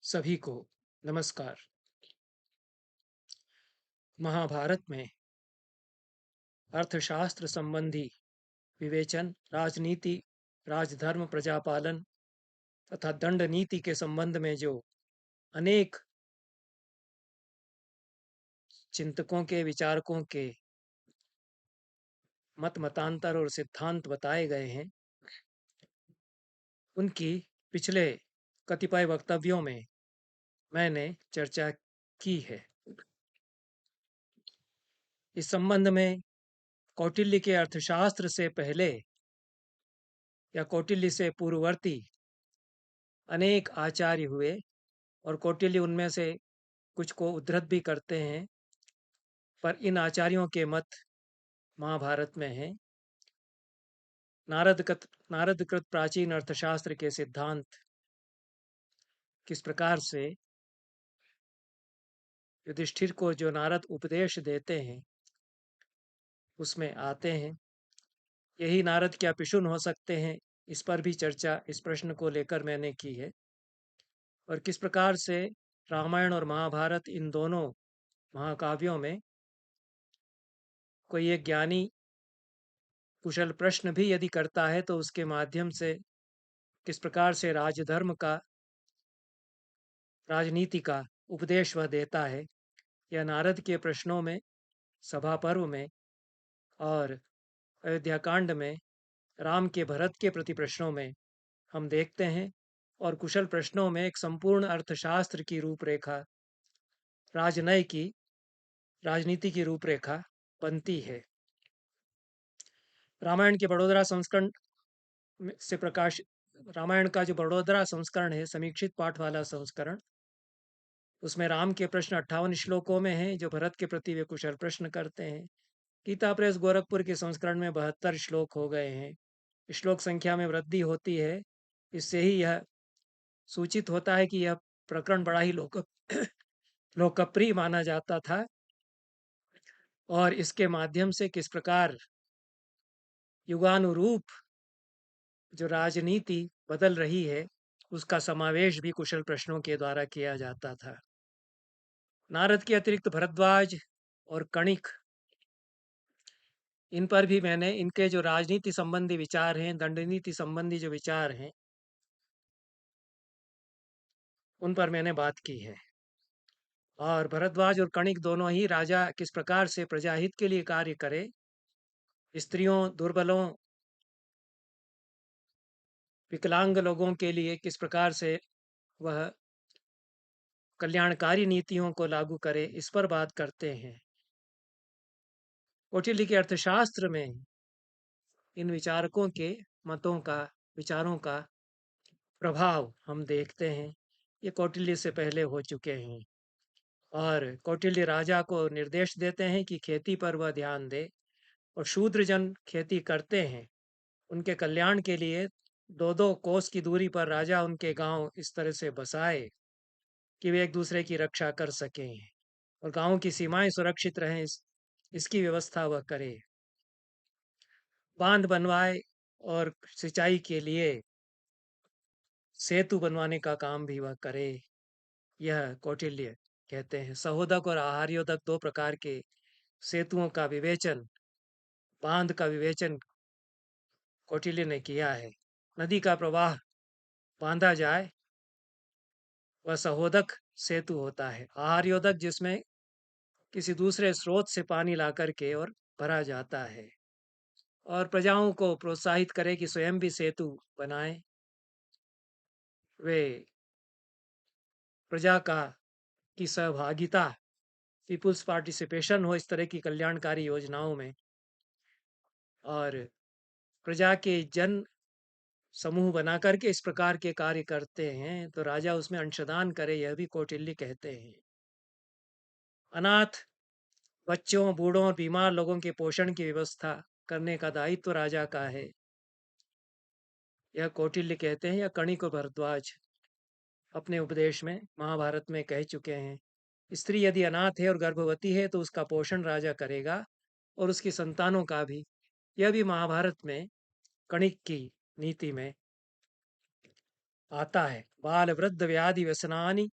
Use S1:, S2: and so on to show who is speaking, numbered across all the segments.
S1: सभी को नमस्कार। महाभारत में अर्थशास्त्र संबंधी विवेचन, राजनीति, राजधर्म, प्रजापालन तथा दंड नीति के संबंध में जो अनेक चिंतकों के, विचारकों के मत मतांतर और सिद्धांत बताए गए हैं, उनकी पिछले कतिपय वक्तव्यों में मैंने चर्चा की है। इस संबंध में कौटिल्य के अर्थशास्त्र से पहले या कौटिल्य से पूर्ववर्ती अनेक आचार्य हुए और कौटिल्य उनमें से कुछ को उद्धृत भी करते हैं, पर इन आचार्यों के मत महाभारत में हैं। नारदकृत प्राचीन अर्थशास्त्र के सिद्धांत किस प्रकार से युधिष्ठिर को जो नारद उपदेश देते हैं उसमें आते हैं। यही नारद क्या पिशुन हो सकते हैं, इस पर भी चर्चा इस प्रश्न को लेकर मैंने की है। और किस प्रकार से रामायण और महाभारत, इन दोनों महाकाव्यों में कोई एक ज्ञानी कुशल प्रश्न भी यदि करता है तो उसके माध्यम से किस प्रकार से राजधर्म का, राजनीति का उपदेश वह देता है। यह नारद के प्रश्नों में, सभा पर्व में और अयोध्या कांड में राम के भरत के प्रति प्रश्नों में हम देखते हैं। और कुशल प्रश्नों में एक संपूर्ण अर्थशास्त्र की रूपरेखा, राजनय की, राजनीति की रूपरेखा बनती है। रामायण के बड़ोदरा संस्करण से प्रकाश, रामायण का जो बड़ोदरा संस्करण है, समीक्षित पाठ वाला संस्करण, उसमें राम के प्रश्न 58 श्लोकों में हैं जो भरत के प्रति वे कुशल प्रश्न करते हैं। गीता प्रेस गोरखपुर के संस्करण में 72 श्लोक हो गए हैं। श्लोक संख्या में वृद्धि होती है। इससे ही यह सूचित होता है कि यह प्रकरण बड़ा ही लोकप्रिय माना जाता था और इसके माध्यम से किस प्रकार युगानुरूप जो राजनीति बदल रही है उसका समावेश भी कुशल प्रश्नों के द्वारा किया जाता था। नारद के अतिरिक्त भरद्वाज और कणिक, इन पर भी मैंने, इनके जो राजनीति संबंधी विचार हैं, दंड नीति संबंधी जो विचार हैं, उन पर मैंने बात की है। और भरद्वाज और कणिक दोनों ही राजा किस प्रकार से प्रजाहित के लिए कार्य करे, स्त्रियों, दुर्बलों, विकलांग लोगों के लिए किस प्रकार से वह कल्याणकारी नीतियों को लागू करे, इस पर बात करते हैं। कौटिल्य के अर्थशास्त्र में इन विचारकों के मतों का, विचारों का प्रभाव हम देखते हैं। ये कौटिल्य से पहले हो चुके हैं और कौटिल्य राजा को निर्देश देते हैं कि खेती पर वह ध्यान दे और शूद्र जन खेती करते हैं, उनके कल्याण के लिए 2-2 कोस की दूरी पर राजा उनके गांव इस तरह से बसाए कि वे एक दूसरे की रक्षा कर सकें और गांवों की सीमाएं सुरक्षित रहें, इसकी व्यवस्था वह करे। बांध बनवाए और सिंचाई के लिए सेतु बनवाने का काम भी वह करे। यह कौटिल्य कहते हैं। सहोदक और आहार्योदक 2 प्रकार के सेतुओं का विवेचन, बांध का विवेचन कौटिल्य ने किया है। नदी का प्रवाह बांधा जाए वह सहोदक सेतु होता है। आहार्योदक जिसमें किसी दूसरे स्रोत से पानी ला करके और भरा जाता है और प्रजाओं को प्रोत्साहित करे कि स्वयं भी सेतु बनाएं। वे प्रजा का की सहभागिता, पीपुल्स पार्टिसिपेशन हो इस तरह की कल्याणकारी योजनाओं में, और प्रजा के जन समूह बना करके इस प्रकार के कार्य करते हैं तो राजा उसमें अंशदान करे, यह भी कौटिल्य कहते हैं। अनाथ बच्चों, बूढ़ों और बीमार लोगों के पोषण की व्यवस्था करने का दायित्व राजा का है, यह कौटिल्य कहते हैं। या कणिक और भरद्वाज अपने उपदेश में महाभारत में कह चुके हैं। स्त्री यदि अनाथ है और गर्भवती है तो उसका पोषण राजा करेगा और उसकी संतानों का भी। यह भी महाभारत में कणिक की नीति में आता है। बाल वृद्ध व्याधि व्यसनानि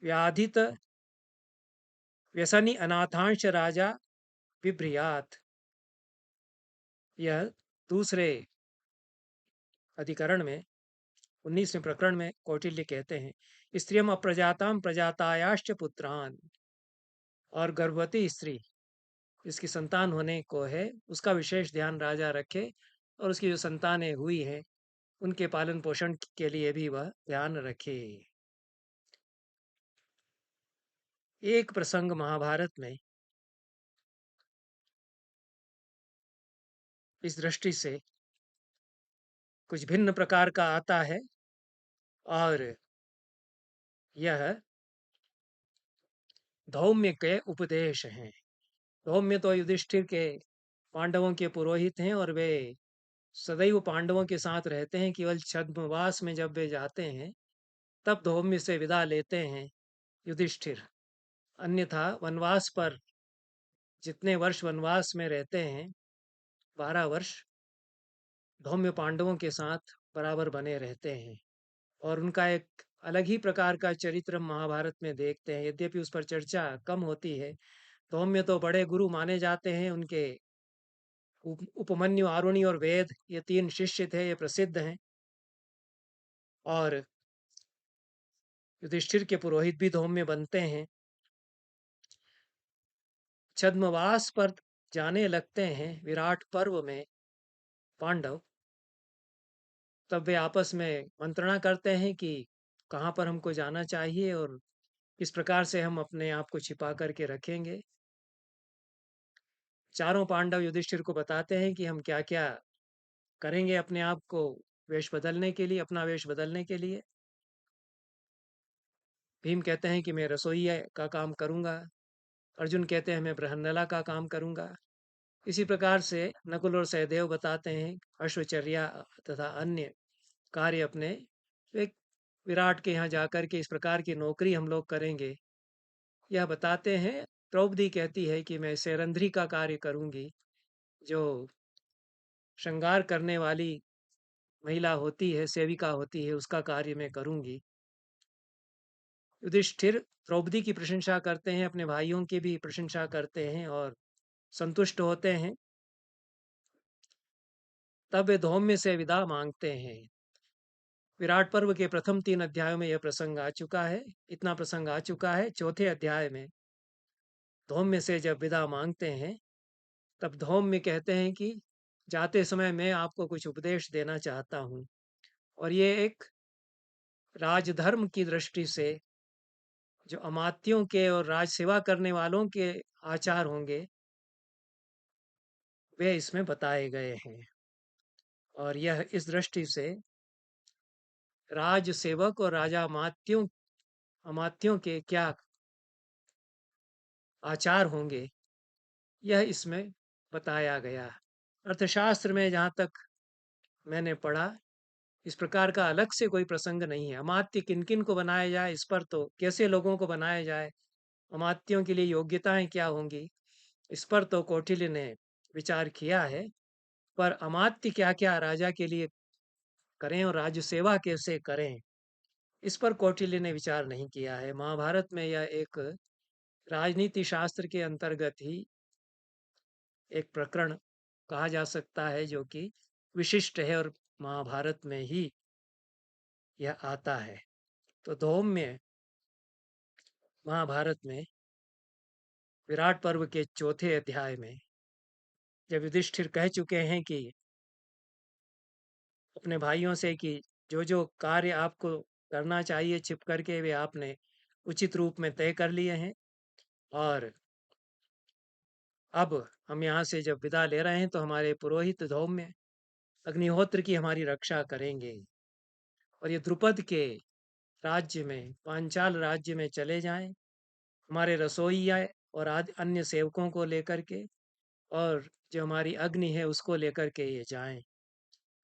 S1: व्याधित व्यसनी अनाथांश राजा विभ्रियात। यह दूसरे अधिकरण में 19वें प्रकरण में कौटिल्य कहते हैं, स्त्रियम अप्रजाताम प्रजातायाश्च पुत्रान, और गर्भवती स्त्री जिसकी संतान होने को है उसका विशेष ध्यान राजा रखे, और उसकी जो संतानें हुई हैं उनके पालन पोषण के लिए भी वह ध्यान रखे। एक प्रसंग महाभारत में इस दृष्टि से कुछ भिन्न प्रकार का आता है, और यह धौम्य के उपदेश हैं। धौम्य तो युधिष्ठिर के पांडवों के पुरोहित हैं, और वे सदैव पांडवों के साथ रहते हैं। केवल छद्मवास में जब वे जाते हैं तब धौम्य से विदा लेते हैं युधिष्ठिर। अन्यथा वनवास पर जितने वर्ष वनवास में रहते हैं, 12 वर्ष, धौम्य पांडवों के साथ बराबर बने रहते हैं। और उनका एक अलग ही प्रकार का चरित्र महाभारत में देखते हैं, यद्यपि उस पर चर्चा कम होती है। धौम्य तो बड़े गुरु माने जाते हैं। उनके उपमन्यु, आरुणि और वेद, ये 3 शिष्य थे, ये प्रसिद्ध हैं। और युधिष्ठिर के पुरोहित भी धौम्य बनते हैं। छद्मवास पर जाने लगते हैं विराट पर्व में पांडव, तब वे आपस में मंत्रणा करते हैं कि कहाँ पर हमको जाना चाहिए और किस प्रकार से हम अपने आप को छिपा करके रखेंगे। चारों पांडव युधिष्ठिर को बताते हैं कि हम क्या क्या करेंगे अपने आप को वेश बदलने के लिए, अपना वेश बदलने के लिए। भीम कहते हैं कि मैं रसोइया का काम करूंगा। अर्जुन कहते हैं मैं बृहन्नला का काम करूंगा। इसी प्रकार से नकुल और सहदेव बताते हैं अश्वचर्या तथा अन्य कार्य अपने एक विराट के यहाँ जाकर के इस प्रकार की नौकरी हम लोग करेंगे, यह बताते हैं। द्रौपदी कहती है कि मैं सेरंध्री का कार्य करूंगी, जो श्रृंगार करने वाली महिला होती है, सेविका होती है, उसका कार्य मैं करूंगी। युधिष्ठिर द्रौपदी की प्रशंसा करते हैं, अपने भाइयों की भी प्रशंसा करते हैं और संतुष्ट होते हैं। तब वे धौम्य से विदा मांगते हैं। विराट पर्व के प्रथम 3 अध्यायों में यह प्रसंग आ चुका है। इतना प्रसंग आ चुका है। चौथे अध्याय में धौम्य से जब विदा मांगते हैं, तब धौम्य कहते हैं कि जाते समय मैं आपको कुछ उपदेश देना चाहता हूँ, और ये एक राजधर्म की दृष्टि से जो अमात्यों के और राज सेवा करने वालों के आचार होंगे वे इसमें बताए गए हैं। और यह इस दृष्टि से राज सेवक और राजा अमात्यों के क्या आचार होंगे, यह इसमें बताया गया। अर्थशास्त्र में जहाँ तक मैंने पढ़ा, इस प्रकार का अलग से कोई प्रसंग नहीं है। अमात्य किन किन को बनाया जाए, इस पर तो कैसे लोगों को बनाया जाए, अमात्यों के लिए योग्यताएं क्या होंगी, इस पर तो कौटिल्य ने विचार किया है। पर अमात्य क्या क्या राजा के लिए करें और राज्य सेवा कैसे करें, इस पर कौटिल्य ने विचार नहीं किया है। महाभारत में यह एक राजनीति शास्त्र के अंतर्गत ही एक प्रकरण कहा जा सकता है, जो कि विशिष्ट है और महाभारत में ही यह आता है। तो धौम्य महाभारत में विराट पर्व के चौथे अध्याय में जब युधिष्ठिर कह चुके हैं कि अपने भाइयों से कि जो जो कार्य आपको करना चाहिए छिप करके, वे आपने उचित रूप में तय कर लिए हैं, और अब हम यहाँ से जब विदा ले रहे हैं तो हमारे पुरोहित धौम्य अग्निहोत्र की हमारी रक्षा करेंगे, और ये द्रुपद के राज्य में, पांचाल राज्य में चले जाएं, हमारे रसोइया और आदि अन्य सेवकों को लेकर के, और जो हमारी अग्नि है उसको लेकर के ये जाएं।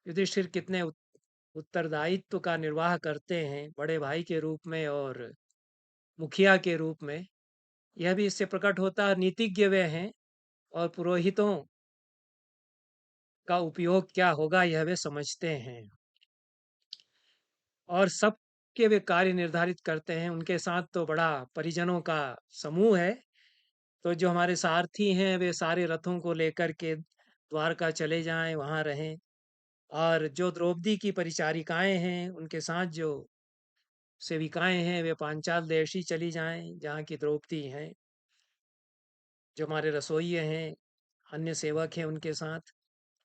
S1: युधिष्ठिर कितने उत्तरदायित्व का निर्वाह करते हैं बड़े भाई के रूप में और मुखिया के रूप में, यह भी इससे प्रकट होता है। नीतिज्ञ वे हैं, और पुरोहितों का उपयोग क्या होगा यह वे समझते हैं। और सबके वे कार्य निर्धारित करते हैं। उनके साथ तो बड़ा परिजनों का समूह है। तो जो हमारे सारथी हैं वे सारे रथों को लेकर के द्वारका चले जाएँ, वहाँ रहें। और जो द्रौपदी की परिचारिकाएँ हैं, उनके साथ जो सेविकाएँ हैं, वे पांचाल देश ही चली जाएँ, जहाँ की द्रौपदी हैं। जो हमारे रसोइये हैं, अन्य सेवक हैं उनके साथ।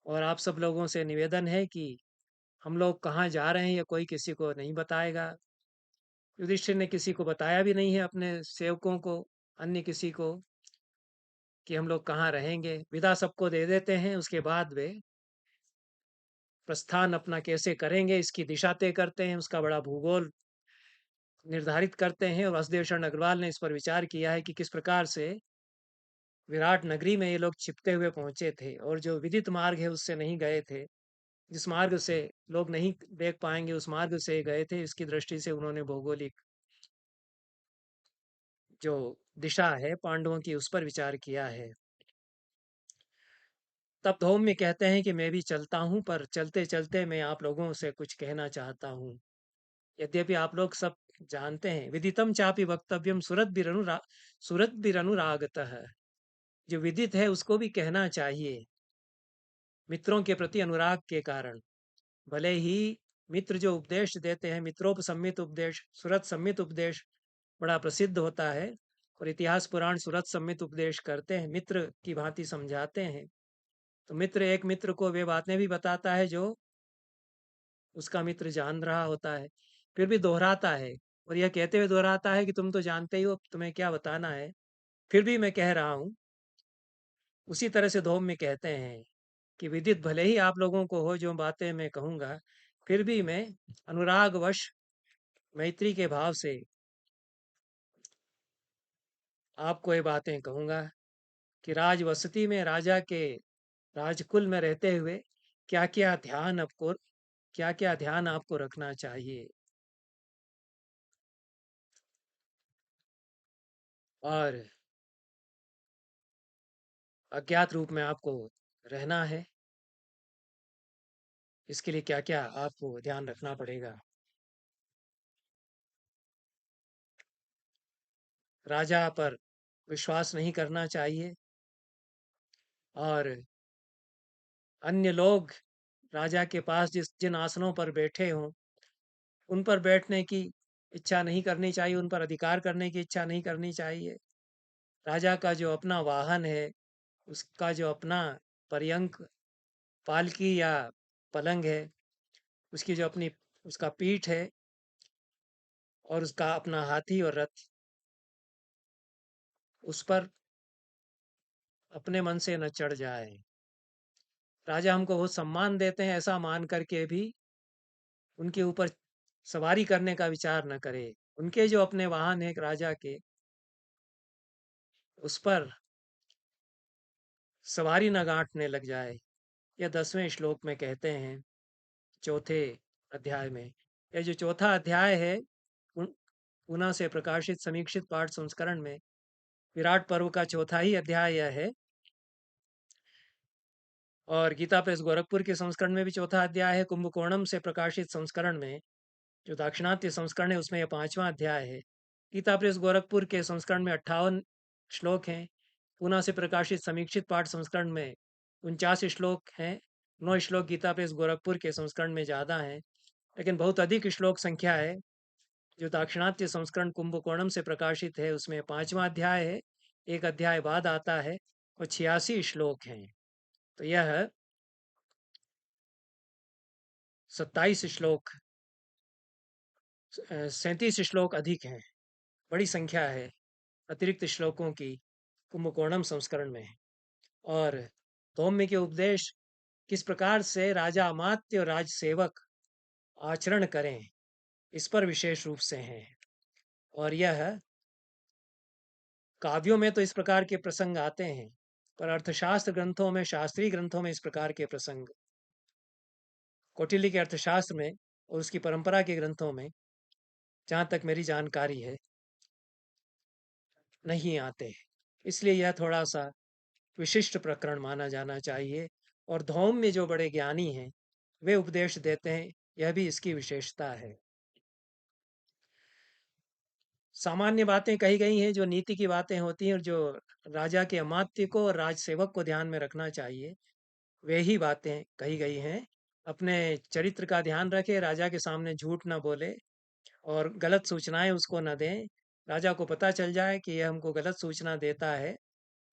S1: और आप सब लोगों से निवेदन है कि हम लोग कहाँ जा रहे हैं, ये कोई किसी को नहीं बताएगा। युधिष्ठिर ने किसी को बताया भी नहीं है, अपने सेवकों को, अन्य किसी को, कि हम लोग कहाँ रहेंगे। विदा सबको दे देते हैं, उसके बाद वे प्रस्थान अपना कैसे करेंगे इसकी दिशा तय करते हैं, उसका बड़ा भूगोल निर्धारित करते हैं। और वासुदेव शरण अग्रवाल ने इस पर विचार किया है कि किस प्रकार से विराट नगरी में ये लोग छिपते हुए पहुंचे थे, और जो विदित मार्ग है उससे नहीं गए थे। जिस मार्ग से लोग नहीं देख पाएंगे उस मार्ग से गए थे। इसकी दृष्टि से उन्होंने भौगोलिक जो दिशा है पांडवों की उस पर विचार किया है। तब धौम्य कहते हैं कि मैं भी चलता हूँ, पर चलते चलते मैं आप लोगों से कुछ कहना चाहता हूँ। यद्यपि आप लोग सब जानते हैं, विदितम चापि वक्तव्यम सुरद्भिरनुरागतः। जो विदित है उसको भी कहना चाहिए, मित्रों के प्रति अनुराग के कारण। भले ही मित्र जो उपदेश देते हैं, मित्रोपसम्मित उपदेश, सुरत सम्मित उपदेश बड़ा प्रसिद्ध होता है। और इतिहास पुराण सुरत सम्मित उपदेश करते हैं, मित्र की भांति समझाते हैं। तो मित्र एक मित्र को वे बातें भी बताता है जो उसका मित्र जान रहा होता है, फिर भी दोहराता है। और यह कहते हुए दोहराता है कि तुम तो जानते ही हो, तुम्हें क्या बताना है, फिर भी मैं कह रहा हूँ। उसी तरह से धौम्य कहते हैं कि विदित भले ही आप लोगों को हो जो बातें मैं कहूँगा, फिर भी मैं अनुरागवश मैत्री के भाव से आपको ये बातें कहूँगा कि राजवसति में राजा के राजकुल में रहते हुए क्या क्या ध्यान आपको रखना चाहिए, और अज्ञात रूप में आपको रहना है, इसके लिए क्या क्या आपको ध्यान रखना पड़ेगा। राजा पर विश्वास नहीं करना चाहिए, और अन्य लोग राजा के पास जिन आसनों पर बैठे हों उन पर बैठने की इच्छा नहीं करनी चाहिए, उन पर अधिकार करने की इच्छा नहीं करनी चाहिए। राजा का जो अपना वाहन है, उसका जो अपना पर्यंक पालकी या पलंग है, उसकी जो अपनी उसका पीठ है, और उसका अपना हाथी और रथ, उस पर अपने मन से न चढ़ जाए। राजा हमको बहुत सम्मान देते हैं, ऐसा मान करके भी उनके ऊपर सवारी करने का विचार न करे। उनके जो अपने वाहन है राजा के, उस पर सवारी न गांठने लग जाए। यह 10वें श्लोक में कहते हैं, चौथे अध्याय में। यह जो चौथा अध्याय है पुनः से प्रकाशित समीक्षित पाठ संस्करण में विराट पर्व का चौथा ही अध्याय यह है। और गीता प्रेस गोरखपुर के संस्करण में भी चौथा अध्याय है। कुंभकोणम से प्रकाशित संस्करण में जो दाक्षिणात्य संस्करण है उसमें यह 5वां अध्याय है। गीता प्रेस गोरखपुर के संस्करण में 58 श्लोक हैं। पुनः से प्रकाशित समीक्षित पाठ संस्करण में 49 श्लोक हैं। 9 श्लोक गीता प्रेस गोरखपुर के संस्करण में ज़्यादा हैं, लेकिन बहुत अधिक श्लोक संख्या है जो दाक्षिणात्य संस्करण कुंभकोणम से प्रकाशित है, उसमें 5वां अध्याय है। एक अध्याय बाद आता है और 86 श्लोक हैं। तो यह 27 श्लोक 37 श्लोक अधिक हैं, बड़ी संख्या है अतिरिक्त श्लोकों की कुंभकोणम संस्करण में। और धौम्य के उपदेश किस प्रकार से राजा अमात्य और राजसेवक आचरण करें, इस पर विशेष रूप से हैं। और यह काव्यों में तो इस प्रकार के प्रसंग आते हैं, पर अर्थशास्त्र ग्रंथों में, शास्त्रीय ग्रंथों में इस प्रकार के प्रसंग, कौटिल्य के अर्थशास्त्र में और उसकी परंपरा के ग्रंथों में, जहाँ तक मेरी जानकारी है, नहीं आते। इसलिए यह थोड़ा सा विशिष्ट प्रकरण माना जाना चाहिए। और धौम्य जो बड़े ज्ञानी हैं वे उपदेश देते हैं, यह भी इसकी विशेषता है। सामान्य बातें कही गई हैं जो नीति की बातें होती हैं और जो राजा के अमात्य को और राजसेवक को ध्यान में रखना चाहिए, वे ही बातें कही गई हैं। अपने चरित्र का ध्यान रखे, राजा के सामने झूठ ना बोले और गलत सूचनाएं उसको न दें। राजा को पता चल जाए कि यह हमको गलत सूचना देता है,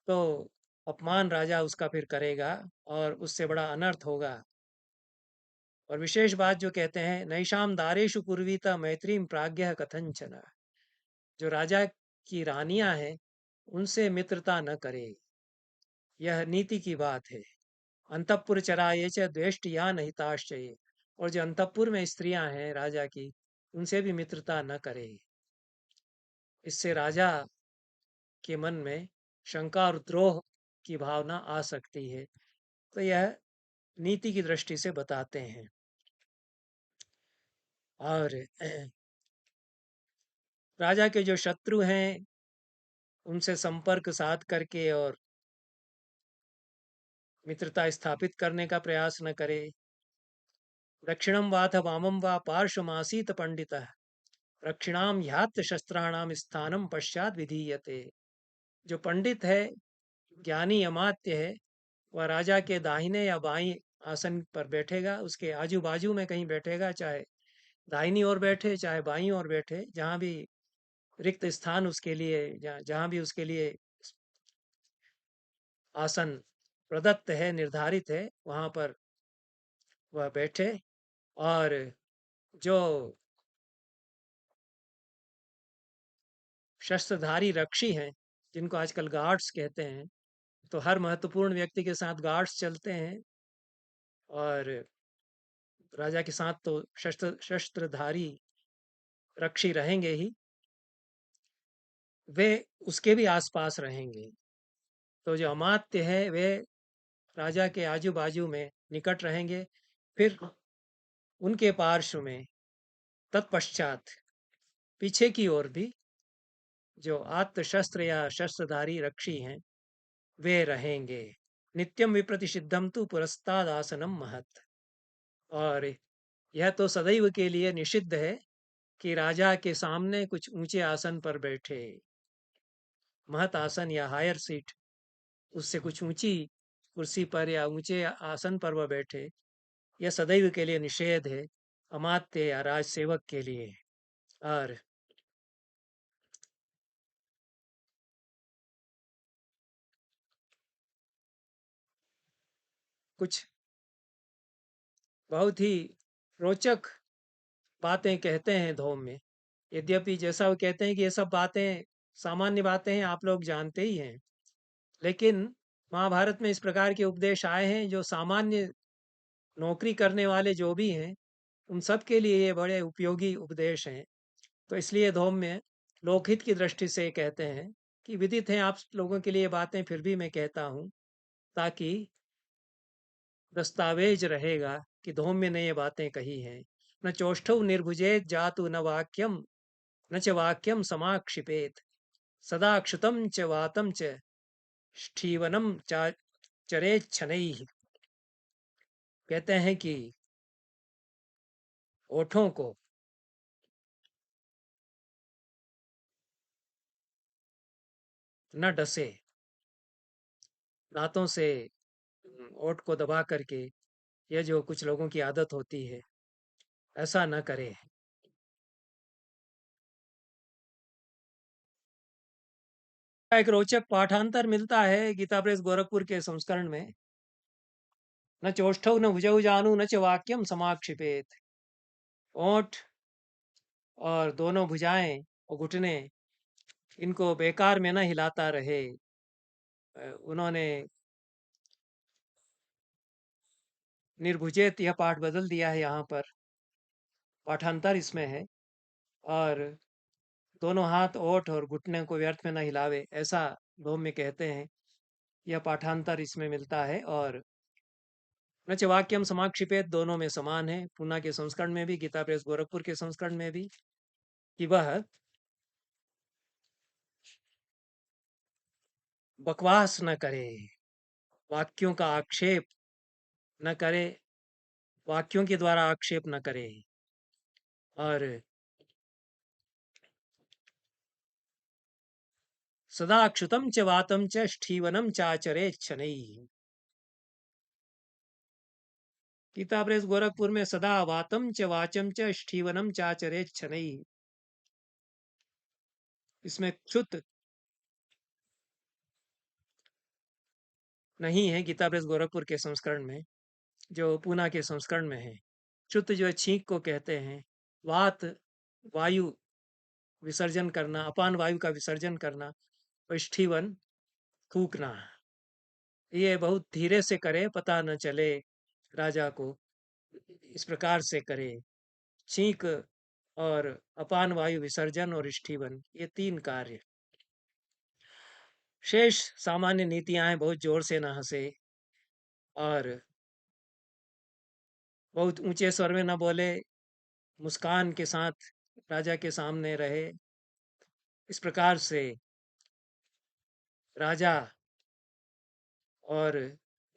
S1: तो अपमान राजा उसका फिर करेगा और उससे बड़ा अनर्थ होगा। और विशेष बात जो कहते हैं, नैषाम दारेषु कुर्वीत मैत्रीम प्राज्ञः कथंचन। जो राजा की रानियां हैं, उनसे मित्रता न करे, यह नीति की बात है। अंतःपुर चराये च द्वेष्टिया नहिताश्चये। और जो अंतःपुर में स्त्रियां हैं राजा की, उनसे भी मित्रता न करे। इससे राजा के मन में शंका और द्रोह की भावना आ सकती है। तो यह नीति की दृष्टि से बताते हैं। और राजा के जो शत्रु हैं, उनसे संपर्क साध करके और मित्रता स्थापित करने का प्रयास न करे। दक्षिणम वाथ वामम वा पार्श्वमासीत पंडितः रक्षिणाम ह्यात शस्त्राणाम स्थानम पश्चात विधीयते। जो पंडित है, ज्ञानी अमात्य है, वह राजा के दाहिने या बाईं आसन पर बैठेगा, उसके आजू बाजू में कहीं बैठेगा, चाहे दाहिनी ओर बैठे चाहे बाईं ओर बैठे, जहाँ भी रिक्त स्थान उसके लिए, जहाँ भी उसके लिए आसन प्रदत्त है, निर्धारित है, वहाँ पर वह बैठे। और जो शस्त्रधारी रक्षी हैं, जिनको आजकल गार्ड्स कहते हैं, तो हर महत्वपूर्ण व्यक्ति के साथ गार्ड्स चलते हैं और राजा के साथ तो शस्त्रधारी रक्षी रहेंगे ही, वे उसके भी आसपास रहेंगे। तो जो अमात्य है वे राजा के आजू बाजू में निकट रहेंगे। फिर उनके पार्श्व में तत्पश्चात पीछे की ओर भी जो आत्मशस्त्र या शस्त्रधारी रक्षी हैं, वे रहेंगे। नित्यम विप्रतिषिद्धम तु पुरस्ताद आसनम महत। और यह तो सदैव के लिए निषिद्ध है कि राजा के सामने कुछ ऊंचे आसन पर बैठे। महत आसन या हायर सीट, उससे कुछ ऊंची कुर्सी पर या ऊंचे आसन पर वह बैठे, यह सदैव के लिए निषेध है, अमात्य या राज सेवक के लिए। और कुछ बहुत ही रोचक बातें कहते हैं धोम में। यद्यपि जैसा वो कहते हैं कि ये सब बातें सामान्य बातें हैं, आप लोग जानते ही हैं, लेकिन महाभारत में इस प्रकार के उपदेश आए हैं जो सामान्य नौकरी करने वाले जो भी हैं, उन सब के लिए ये बड़े उपयोगी उपदेश हैं। तो इसलिए धोम में लोकहित की दृष्टि से कहते हैं कि विदित है आप लोगों के लिए बातें, फिर भी मैं कहता हूँ ताकि दस्तावेज रहेगा कि धौम्य ने ये बातें कही हैं। न चोष्ठौ निर्भुजेत जातु न वाक्यम न च वाक्यम समाक्षिपेत सदा क्षुतम च वातम च स्थीवनम चरेत शनैः। कहते हैं कि ओठों को न डसे, दांतों से ओठ को दबा करके, यह जो कुछ लोगों की आदत होती है, ऐसा न करे। एक रोचक पाठांतर मिलता है गीता प्रेस गोरखपुर के संस्करण में। न चोष्ठौ न भुजौ जानू न च वाक्यम समाक्षिपेत। ओठ और दोनों भुजाएं और घुटने, इनको बेकार में न हिलाता रहे। उन्होंने निर्भुजेत यह पाठ बदल दिया है, यहाँ पर पाठांतर इसमें है। और दोनों हाथ ओठ और घुटने को व्यर्थ में न हिलावे, ऐसा धोम में कहते हैं। यह पाठांतर इसमें मिलता है। और न च वाक्यम समाक्षिपेत दोनों में समान है, पूना के संस्करण में भी, गीता प्रेस गोरखपुर के संस्करण में भी, कि वह बकवास न करे, वाक्यों का आक्षेप न करे, वाक्यों के द्वारा आक्षेप न करे। और सदा क्षुतम च वातम च स्ठीवनम चाचरेत् शनैः। गीता प्रेस गोरखपुर में सदा वातम च वाचम च स्ठीवनम चाचरेत् शनैः। इसमें क्षुत नहीं है गीता प्रेस गोरखपुर के संस्करण में, जो पूना के संस्करण में है। क्षुत जो है छींक को कहते हैं, वात वायु विसर्जन करना, अपान वायु का विसर्जन करना, और स्ठीवन थूकना। ये बहुत धीरे से करे, पता न चले राजा को, इस प्रकार से करे। छींक और अपान वायु विसर्जन और स्ठीवन, ये 3 कार्य। शेष सामान्य नीतियां हैं, बहुत जोर से न हंसे और बहुत ऊंचे स्वर में न बोले, मुस्कान के साथ राजा के सामने रहे। इस प्रकार से राजा और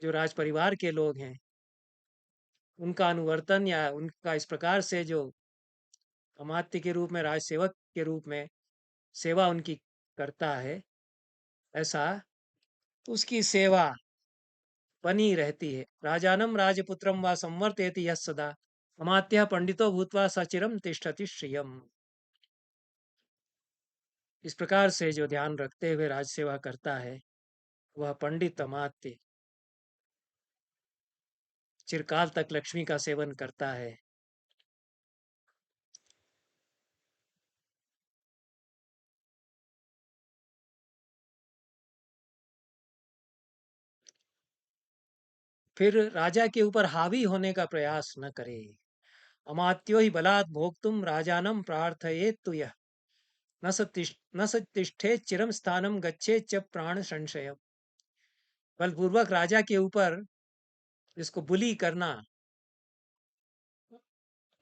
S1: जो राज परिवार के लोग हैं उनका अनुवर्तन या उनका इस प्रकार से जो अमात्य के रूप में, राज सेवक के रूप में सेवा उनकी करता है, ऐसा उसकी सेवा बनी रहती है। राजानम राजपुत्रम व संवर्तयति यः सदा अमात्यः पंडितो भूत्वा सचिरम तिष्ठति श्रियम। इस प्रकार से जो ध्यान रखते हुए राज सेवा करता है, वह पंडित अमात्य चिरकाल तक लक्ष्मी का सेवन करता है। फिर राजा के ऊपर हावी होने का प्रयास न करे। अमात्यो ही बलात् भोक्तुम राजानम प्रार्थयेत् तु यः न स तिष्ठेत् चिरम स्थानम गच्छेत् च प्राण संशयम्। बलपूर्वक राजा के ऊपर जिसको बुली करना,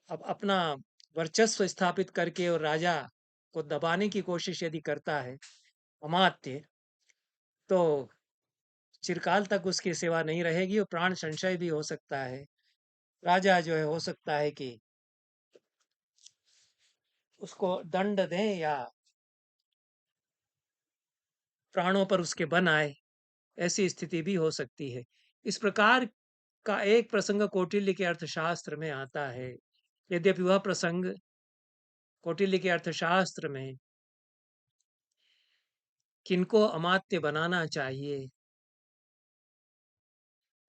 S1: अब अपना वर्चस्व स्थापित करके और राजा को दबाने की कोशिश यदि करता है अमात्य, तो चिरकाल तक उसकी सेवा नहीं रहेगी और प्राण संशय भी हो सकता है। राजा जो है, हो सकता है कि उसको दंड दें या प्राणों पर उसके बन आए, ऐसी स्थिति भी हो सकती है। इस प्रकार का एक प्रसंग कौटिल्य के अर्थशास्त्र में आता है। यद्यपि वह प्रसंग कौटिल्य के अर्थशास्त्र में किनको अमात्य बनाना चाहिए,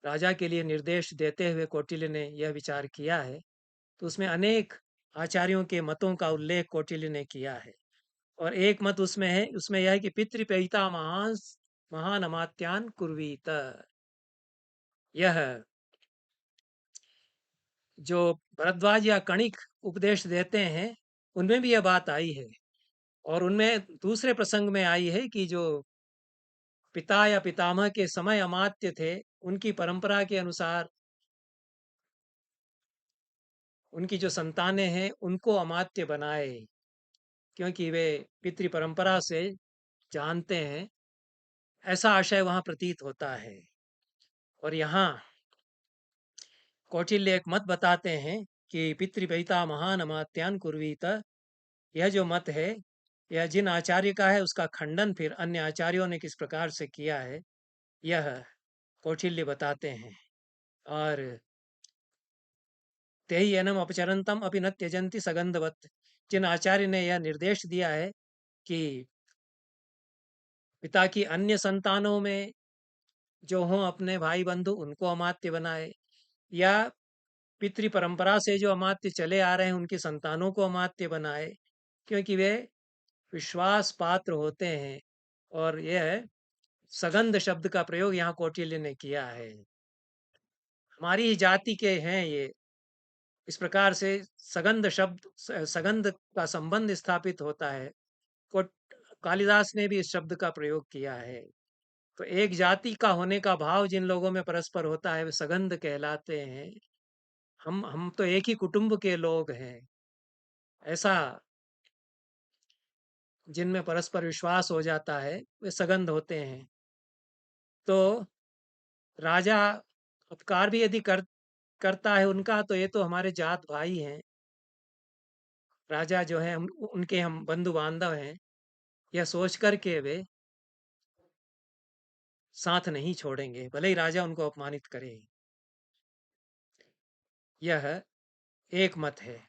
S1: राजा के लिए निर्देश देते हुए कौटिल्य ने यह विचार किया है, तो उसमें अनेक आचार्यों के मतों का उल्लेख कौटिल्य ने किया है। और एक मत उसमें है, उसमें यह है कि पितृपैता महान अमात्यान कुर्वीत। यह जो भरद्वाज या कणिक उपदेश देते हैं, उनमें भी यह बात आई है। और उनमें दूसरे प्रसंग में आई है कि जो पिता या पितामह के समय अमात्य थे, उनकी परंपरा के अनुसार उनकी जो संतानें हैं उनको अमात्य बनाए, क्योंकि वे पितृ परंपरा से जानते हैं, ऐसा आशय वहां प्रतीत होता है। और यहाँ कौटिल्य एक मत बताते हैं कि पितृपिता महान अमात्यान कुर्वीत। यह जो मत है, यह जिन आचार्य का है उसका खंडन फिर अन्य आचार्यों ने किस प्रकार से किया है, यह कौटिल्य बताते हैं। और तेहि एनम अपचरंतम अपि न त्यजंती सगंधवत। जिन आचार्य ने यह निर्देश दिया है कि पिता की अन्य संतानों में जो हों अपने भाई बंधु, उनको अमात्य बनाए, या पितृ परंपरा से जो अमात्य चले आ रहे हैं उनकी संतानों को अमात्य बनाए, क्योंकि वे विश्वास पात्र होते हैं। और यह सगंध शब्द का प्रयोग यहाँ कौटिल्य ने किया है। हमारी ही जाति के हैं ये, इस प्रकार से सगंध शब्द, सगंध का संबंध स्थापित होता है। कालिदास ने भी इस शब्द का प्रयोग किया है। तो एक जाति का होने का भाव जिन लोगों में परस्पर होता है वे सगंध कहलाते हैं। हम तो एक ही कुटुंब के लोग हैं, ऐसा जिनमें परस्पर विश्वास हो जाता है वे सगंध होते हैं। तो राजा उपकार भी यदि करता है उनका, तो ये तो हमारे जात भाई हैं, राजा जो है हम उनके हम बंधु बांधव हैं, यह सोच करके वे साथ नहीं छोड़ेंगे, भले ही राजा उनको अपमानित करे। यह एक मत है।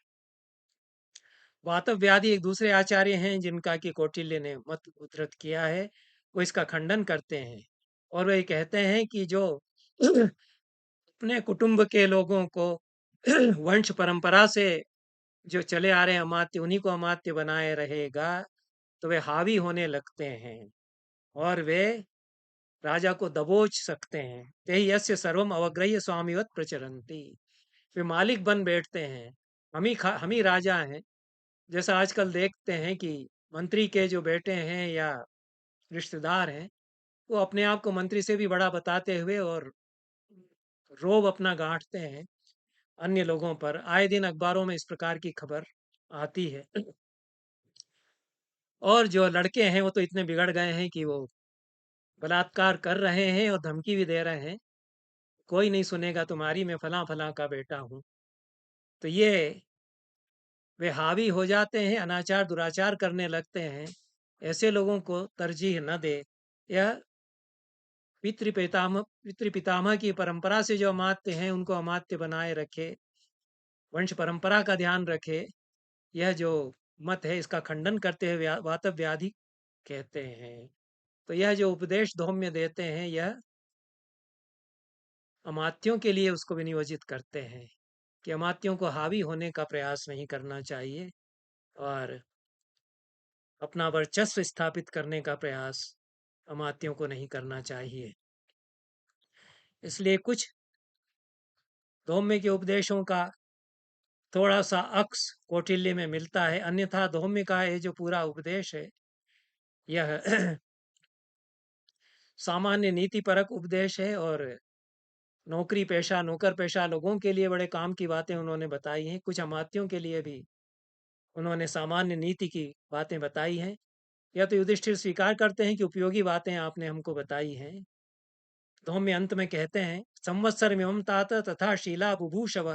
S1: वातव्यादि एक दूसरे आचार्य हैं जिनका कि कौटिल्य ने मत उद्धृत किया है, वो इसका खंडन करते हैं और वे कहते हैं कि जो अपने कुटुंब के लोगों को वंश परंपरा से जो चले आ रहे हैं अमात्य, उन्हीं को अमात्य बनाए रहेगा तो वे हावी होने लगते हैं और वे राजा को दबोच सकते हैं। ते ही यस्य सर्वम अवग्रह्य स्वामिवत प्रचरंती, वे मालिक बन बैठते हैं। हम ही राजा हैं। जैसा आजकल देखते हैं कि मंत्री के जो बेटे हैं या रिश्तेदार हैं, वो अपने आप को मंत्री से भी बड़ा बताते हुए और रोब अपना गांठते हैं अन्य लोगों पर। आए दिन अखबारों में इस प्रकार की खबर आती है। और जो लड़के हैं वो तो इतने बिगड़ गए हैं कि वो बलात्कार कर रहे हैं और धमकी भी दे रहे हैं, कोई नहीं सुनेगा तुम्हारी, मैं फलां फलां का बेटा हूँ। तो ये वे हावी हो जाते हैं, अनाचार दुराचार करने लगते हैं। ऐसे लोगों को तरजीह न दे। यह पितृ पितामह की परंपरा से जो अमात्य हैं उनको अमात्य बनाए रखे, वंश परंपरा का ध्यान रखे। यह जो मत है इसका खंडन करते हुए वातव्याधि कहते हैं। तो यह जो उपदेश धौम्य देते हैं यह अमात्यों के लिए उसको विनियोजित करते हैं कि अमात्यों को हावी होने का प्रयास नहीं करना चाहिए और अपना वर्चस्व स्थापित करने का प्रयास अमात्यों को नहीं करना चाहिए। इसलिए कुछ धौम्य के उपदेशों का थोड़ा सा अक्स कौटिल्य में मिलता है, अन्यथा धौम्य का ये जो पूरा उपदेश है यह सामान्य नीतिपरक उपदेश है और नौकरी पेशा नौकर पेशा लोगों के लिए बड़े काम की बातें उन्होंने बताई हैं। कुछ अमात्यों के लिए भी उन्होंने सामान्य नीति की बातें बताई हैं। या तो युधिष्ठिर स्वीकार करते हैं कि उपयोगी बातें आपने हमको बताई हैं। धौम्य अंत में कहते हैं संवत्सर में तात तथा शीला बुभूषव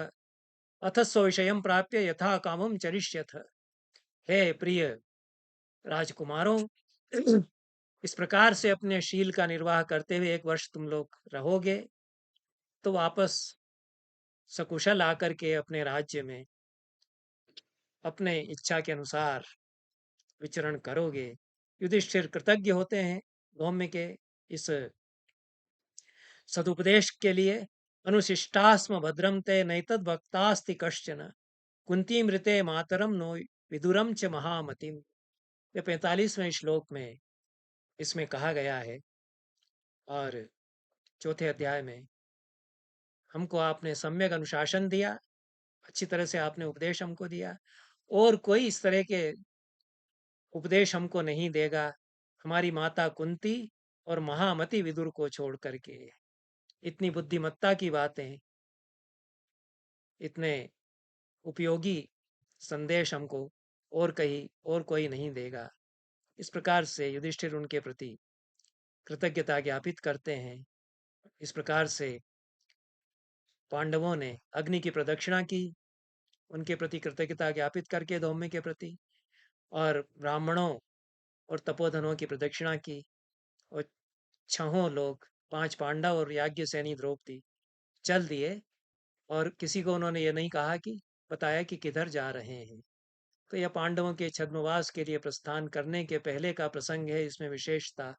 S1: अथ स्व विषय प्राप्य यथा कामम चरिष्यथ। हे प्रिय राजकुमारों, इस प्रकार से अपने शील का निर्वाह करते हुए 1 वर्ष तुम लोग रहोगे तो वापस सकुशल आकर के अपने राज्य में अपने इच्छा के अनुसार विचरण करोगे। युधिष्ठिर कृतज्ञ होते हैं धौम्य के इस सदुपदेश के लिए। अनुशिष्टास्म भद्रम ते नैतद भक्तास्ति कश्चन कुंती मृते मातरम नो विदुरम च महामतिम। ये 45वें श्लोक में इसमें कहा गया है और चौथे अध्याय में हमको आपने सम्यक अनुशासन दिया, अच्छी तरह से आपने उपदेश हमको दिया और कोई इस तरह के उपदेश हमको नहीं देगा हमारी माता कुंती और महामति विदुर को छोड़ करके। इतनी बुद्धिमत्ता की बातें, इतने उपयोगी संदेश हमको और कहीं और कोई नहीं देगा। इस प्रकार से युधिष्ठिर उनके प्रति कृतज्ञता ज्ञापित करते हैं। इस प्रकार से पांडवों ने अग्नि की प्रदक्षिणा की उनके प्रति कृतज्ञता ज्ञापित करके धौम्य के प्रति, और ब्राह्मणों और तपोधनों की प्रदक्षिणा की और 6 लोग 5 पांडव और याज्ञसेनी द्रौपदी चल दिए और किसी को उन्होंने ये नहीं कहा कि बताया कि किधर जा रहे हैं। तो यह पांडवों के छद्मवास के लिए प्रस्थान करने के पहले का प्रसंग है। इसमें विशेषता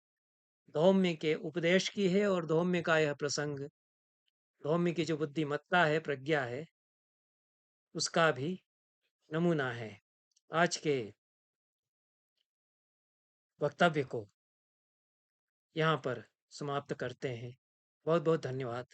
S1: धौम्य के उपदेश की है और धौम्य का यह प्रसंग धौम्य की जो बुद्धिमत्ता है, प्रज्ञा है, उसका भी नमूना है। आज के वक्तव्य को यहाँ पर समाप्त करते हैं। बहुत बहुत धन्यवाद।